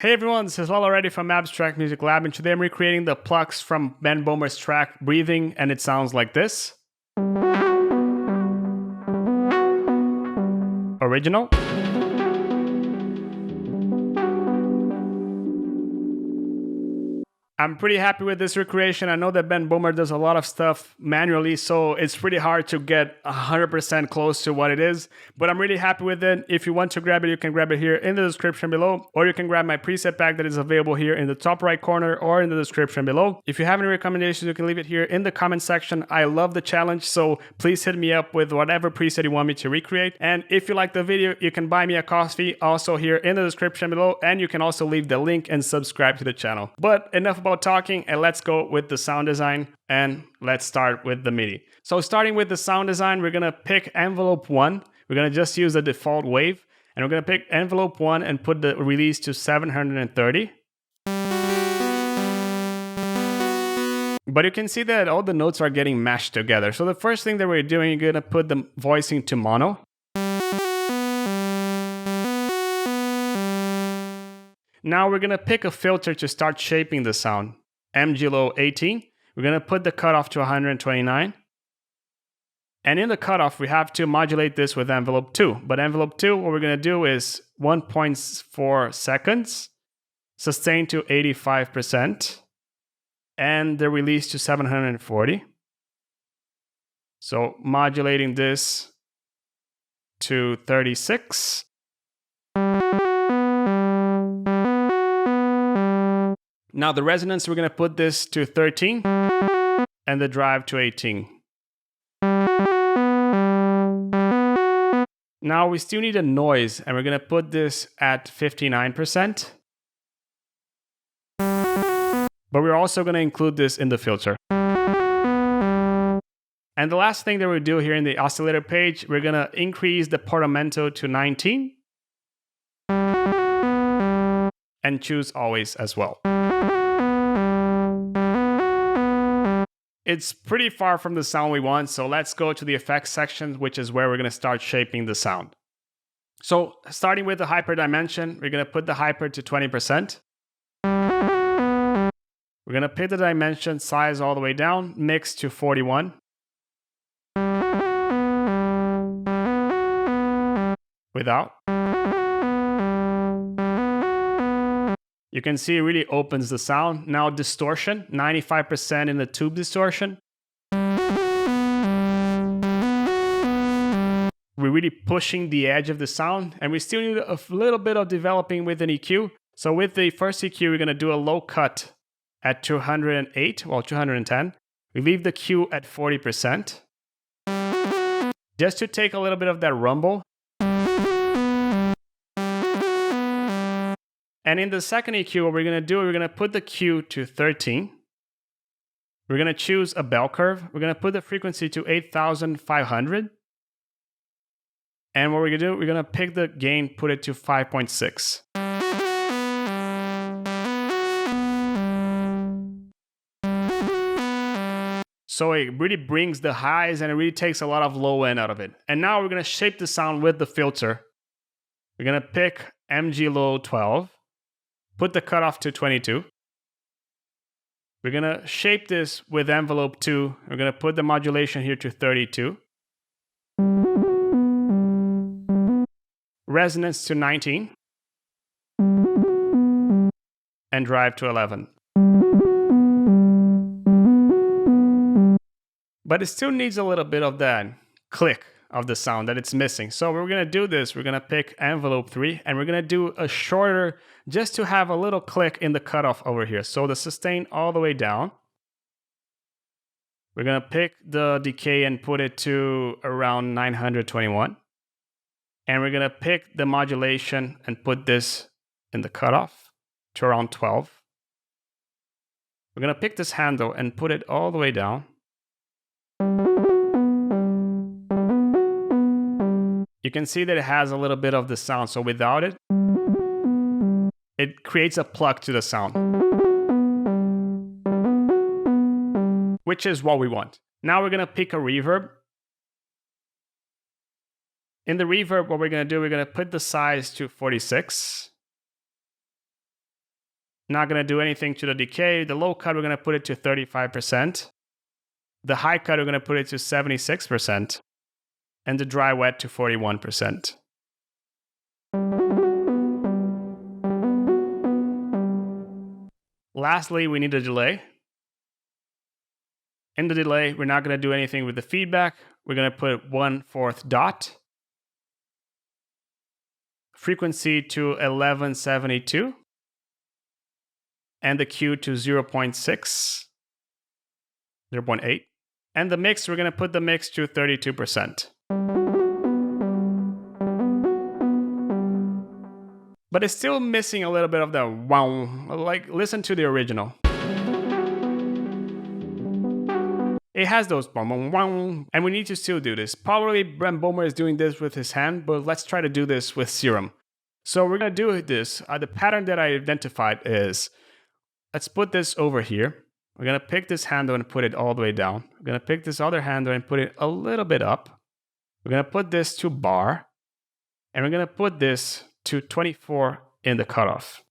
Hey everyone, this is Lala Reddy from Abstrakt Music Lab, and today I'm recreating the plucks from Ben Bohmer's track Breathing, and it sounds like this. Original. I'm pretty happy with this recreation. I know that Ben Bohmer does a lot of stuff manually, so it's pretty hard to get 100% close to what it is, but I'm really happy with it. If you want to grab it, you can grab it here in the description below, or you can grab my preset pack that is available here in the top right corner or in the description below. If you have any recommendations, you can leave it here in the comment section. I love the challenge, so please hit me up with whatever preset you want me to recreate. And if you like the video, you can buy me a coffee also here in the description below, and you can also leave the link and subscribe to the channel. But enough about talking, and let's go with the sound design, and let's start with the MIDI. So starting with the sound design, we're gonna pick envelope 1. We're gonna just use the default wave, and we're gonna pick envelope 1 and put the release to 730. But you can see that all the notes are getting mashed together. So the first thing that we're doing, you're gonna put the voicing to mono. Now we're gonna pick a filter to start shaping the sound. MG low 18. We're gonna put the cutoff to 129. And in the cutoff, we have to modulate this with envelope 2. But envelope 2, what we're gonna do is 1.4 seconds, sustain to 85%, and the release to 740. So modulating this to 36. Now the resonance, we're going to put this to 13 and the drive to 18. Now we still need a noise, and we're going to put this at 59%. But we're also going to include this in the filter. And the last thing that we do here in the oscillator page, we're going to increase the portamento to 19 and choose always as well. It's pretty far from the sound we want, so let's go to the effects section, which is where we're going to start shaping the sound. So starting with the hyper dimension, we're going to put the hyper to 20%. We're going to pick the dimension size all the way down, mix to 41. Without. You can see it really opens the sound. Now distortion, 95% in the tube distortion. We're really pushing the edge of the sound, and we still need a little bit of developing with an EQ. So with the first EQ, we're gonna do a low cut at 208, well 210. We leave the Q at 40%. Just to take a little bit of that rumble. And in the second EQ, what we're going to do, we're going to put the Q to 13. We're going to choose a bell curve. We're going to put the frequency to 8,500. And what we're going to do, we're going to pick the gain, put it to 5.6. So it really brings the highs, and it really takes a lot of low end out of it. And now we're going to shape the sound with the filter. We're going to pick MG low 12. Put the cutoff to 22. We're going to shape this with envelope 2. We're going to put the modulation here to 32. Resonance to 19. And drive to 11. But it still needs a little bit of that click of the sound that it's missing. So we're going to do this. We're going to pick envelope 3, and we're going to do a shorter, just to have a little click in the cutoff over here. So the sustain all the way down. We're going to pick the decay and put it to around 921. And we're going to pick the modulation and put this in the cutoff to around 12. We're going to pick this handle and put it all the way down. You can see that it has a little bit of the sound, so without it, it creates a pluck to the sound, which is what we want. Now we're going to pick a reverb. In the reverb, what we're going to do, we're going to put the size to 46. Not going to do anything to the decay. The low cut, we're going to put it to 35%. The high cut, we're going to put it to 76%. And the dry wet to 41%. Lastly, we need a delay. In the delay, we're not going to do anything with the feedback. We're going to put 1/4 dot. Frequency to 1172. And the Q to 0.6, 0.8. And the mix, we're going to put the mix to 32%. But it's still missing a little bit of the wow. Like, listen to the original. It has those wow, and we need to still do this. Probably Ben Bohmer is doing this with his hand, but let's try to do this with Serum. So we're going to do this. The pattern that I identified is, let's put this over here. We're going to pick this handle and put it all the way down. We're going to pick this other handle and put it a little bit up. We're going to put this to bar. And we're going to put this to 24 in the cutoff.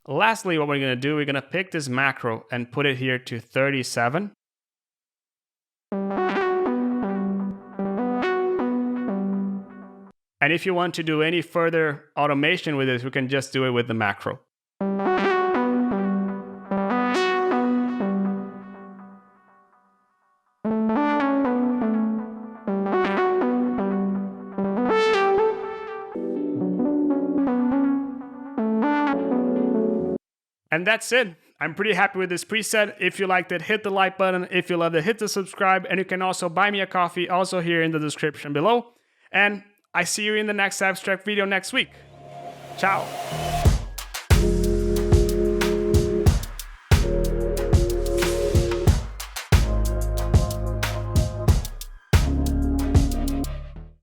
Lastly, what we're going to do, we're going to pick this macro and put it here to 37. And if you want to do any further automation with this, we can just do it with the macro. And that's it. I'm pretty happy with this preset. If you liked it, hit the like button. If you loved it, hit the subscribe. And you can also buy me a coffee, also here in the description below. And I see you in the next Abstrakt video next week. Ciao.